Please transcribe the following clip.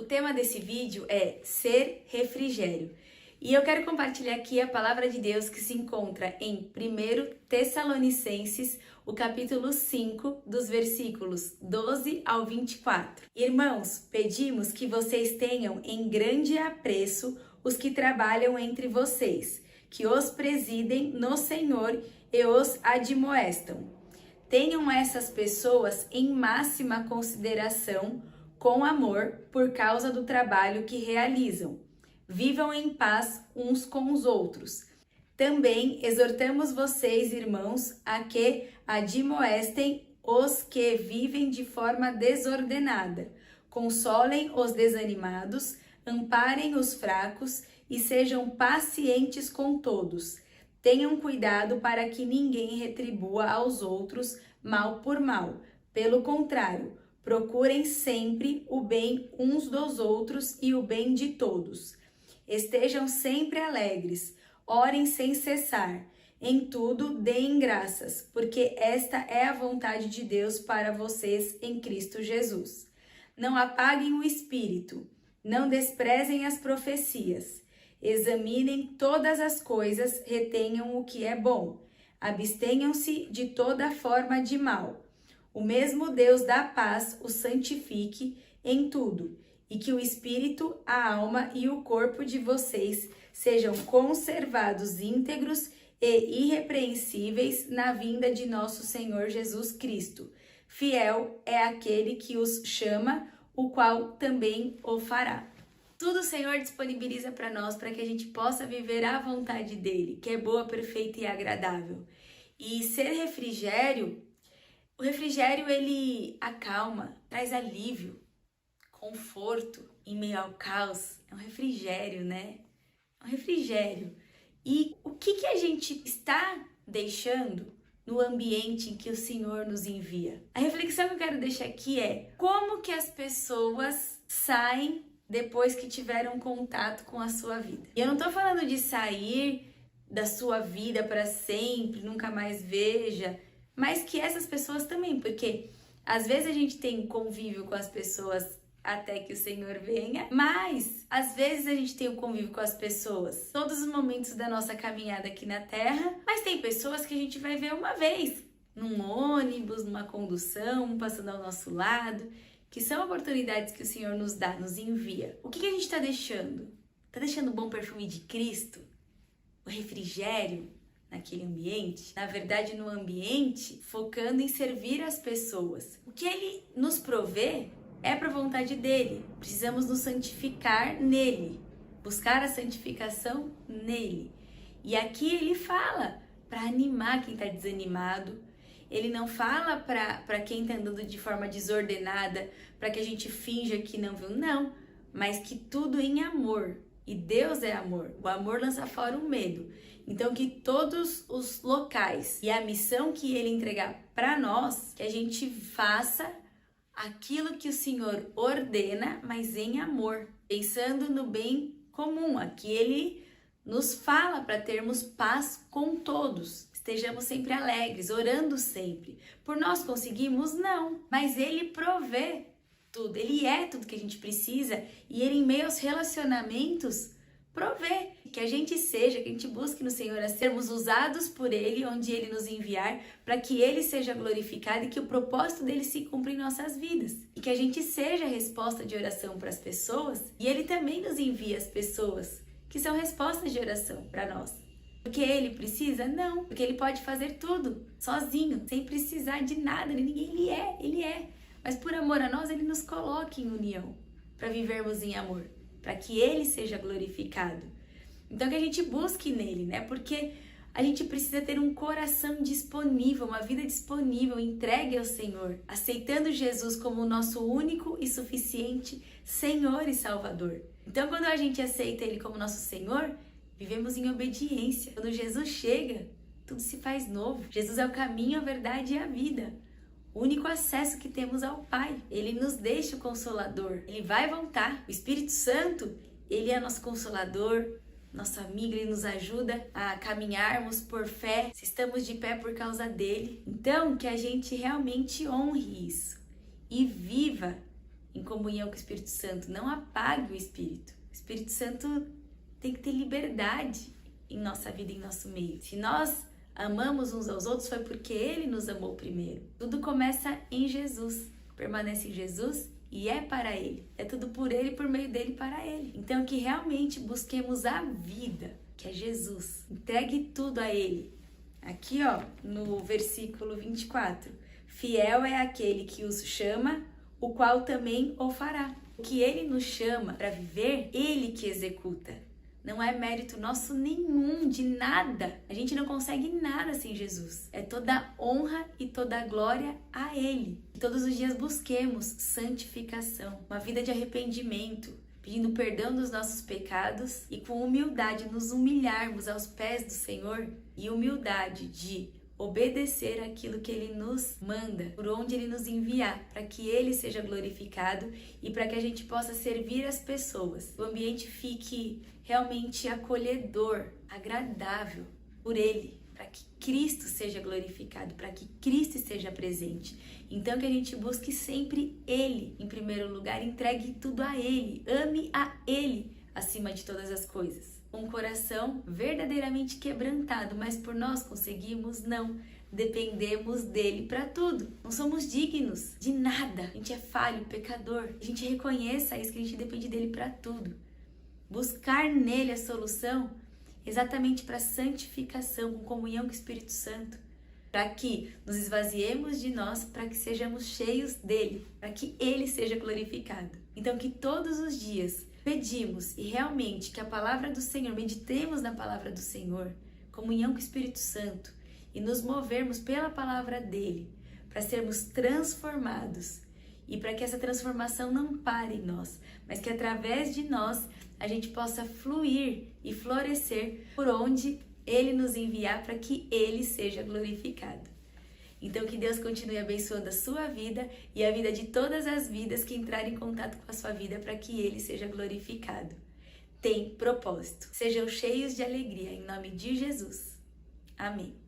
tema desse vídeo é ser refrigério. E eu quero compartilhar aqui a palavra de Deus que se encontra em 1 Tessalonicenses, o capítulo 5, dos versículos 12 ao 24. Irmãos, pedimos que vocês tenham em grande apreço os que trabalham entre vocês, que os presidem no Senhor e os admoestam. Tenham essas pessoas em máxima consideração, com amor, por causa do trabalho que realizam. Vivam em paz uns com os outros. Também exortamos vocês, irmãos, a que admoestem os que vivem de forma desordenada. Consolem os desanimados, amparem os fracos e sejam pacientes com todos. Tenham cuidado para que ninguém retribua aos outros mal por mal. Pelo contrário, procurem sempre o bem uns dos outros e o bem de todos. Estejam sempre alegres, orem sem cessar. Em tudo, deem graças, porque esta é a vontade de Deus para vocês em Cristo Jesus. Não apaguem o espírito, não desprezem as profecias. Examinem todas as coisas, retenham o que é bom. Abstenham-se de toda forma de mal. O mesmo Deus da paz os santifique em tudo, e que o espírito, a alma e o corpo de vocês sejam conservados íntegros e irrepreensíveis na vinda de nosso Senhor Jesus Cristo. Fiel é aquele que os chama, o qual também o fará. Tudo o Senhor disponibiliza para nós, para que a gente possa viver a vontade dele, que é boa, perfeita e agradável. E ser refrigério, o refrigério ele acalma, traz alívio, conforto em meio ao caos. É um refrigério, né? É um refrigério. E o que a gente está deixando no ambiente em que o Senhor nos envia? A reflexão que eu quero deixar aqui é como que as pessoas saem depois que tiveram contato com a sua vida. E eu não tô falando de sair da sua vida para sempre, nunca mais veja, mas que essas pessoas também, porque às vezes a gente tem convívio com as pessoas até que o Senhor venha, mas às vezes a gente tem o convívio com as pessoas todos os momentos da nossa caminhada aqui na Terra, mas tem pessoas que a gente vai ver uma vez, num ônibus, numa condução, passando ao nosso lado, que são oportunidades que o Senhor nos dá, nos envia. O que a gente está deixando? Está deixando o bom perfume de Cristo? O refrigério naquele ambiente? Na verdade, no ambiente, focando em servir as pessoas. O que Ele nos provê é para a vontade dEle. Precisamos nos santificar nele, buscar a santificação nele. E aqui Ele fala para animar quem está desanimado. Ele não fala para quem está andando de forma desordenada, para que a gente finja que não viu, não. Mas que tudo em amor. E Deus é amor. O amor lança fora o medo. Então que todos os locais e a missão que Ele entregar para nós, que a gente faça aquilo que o Senhor ordena, mas em amor. Pensando no bem comum. Aqui Ele nos fala para termos paz com todos. Estejamos sempre alegres, orando sempre. Por nós conseguimos? Não. Mas Ele provê tudo. Ele é tudo que a gente precisa. E Ele, em meio aos relacionamentos, provê. Que a gente seja, que a gente busque no Senhor a sermos usados por Ele, onde Ele nos enviar, para que Ele seja glorificado e que o propósito dEle se cumpra em nossas vidas. E que a gente seja a resposta de oração para as pessoas. E Ele também nos envia as pessoas que são respostas de oração para nós. Porque Ele precisa? Não. Porque Ele pode fazer tudo sozinho, sem precisar de nada. Ele é. Mas por amor a nós, Ele nos coloca em união para vivermos em amor, para que Ele seja glorificado. Então que a gente busque nele, né? Porque a gente precisa ter um coração disponível, uma vida disponível, entregue ao Senhor, aceitando Jesus como o nosso único e suficiente Senhor e Salvador. Então quando a gente aceita Ele como nosso Senhor, vivemos em obediência. Quando Jesus chega, tudo se faz novo. Jesus é o caminho, a verdade e a vida. O único acesso que temos ao Pai. Ele nos deixa o Consolador. Ele vai voltar. O Espírito Santo, Ele é nosso Consolador, nosso amigo. Ele nos ajuda a caminharmos por fé, se estamos de pé por causa dEle. Então, que a gente realmente honre isso e viva em comunhão com o Espírito Santo. Não apague o Espírito. O Espírito Santo tem que ter liberdade em nossa vida, em nosso meio. Se nós amamos uns aos outros, foi porque Ele nos amou primeiro. Tudo começa em Jesus. Permanece em Jesus e é para Ele. É tudo por Ele, por meio dEle e para Ele. Então que realmente busquemos a vida, que é Jesus. Entregue tudo a Ele. Aqui, no versículo 24. Fiel é aquele que os chama, o qual também o fará. O que Ele nos chama para viver, Ele que executa. Não é mérito nosso nenhum, de nada. A gente não consegue nada sem Jesus. É toda honra e toda glória a Ele. Todos os dias busquemos santificação, uma vida de arrependimento, pedindo perdão dos nossos pecados e com humildade nos humilharmos aos pés do Senhor e humildade de obedecer aquilo que Ele nos manda, por onde Ele nos enviar, para que Ele seja glorificado e para que a gente possa servir as pessoas. O ambiente fique realmente acolhedor, agradável por Ele, para que Cristo seja glorificado, para que Cristo esteja presente. Então que a gente busque sempre Ele em primeiro lugar, entregue tudo a Ele, ame a Ele acima de todas as coisas. Um coração verdadeiramente quebrantado, mas por nós conseguimos? Não. Dependemos dele para tudo. Não somos dignos de nada. A gente é falho, pecador. A gente reconheça isso, que a gente depende dele para tudo. Buscar nele a solução exatamente para santificação, com comunhão com o Espírito Santo. Para que nos esvaziemos de nós, para que sejamos cheios dele, para que ele seja glorificado. Então que todos os dias pedimos e realmente que a palavra do Senhor, meditemos na palavra do Senhor, comunhão com o Espírito Santo e nos movermos pela palavra dele para sermos transformados e para que essa transformação não pare em nós, mas que através de nós a gente possa fluir e florescer por onde ele nos enviar para que ele seja glorificado. Então que Deus continue abençoando a sua vida e a vida de todas as vidas que entrarem em contato com a sua vida para que Ele seja glorificado. Tem propósito. Sejam cheios de alegria em nome de Jesus. Amém.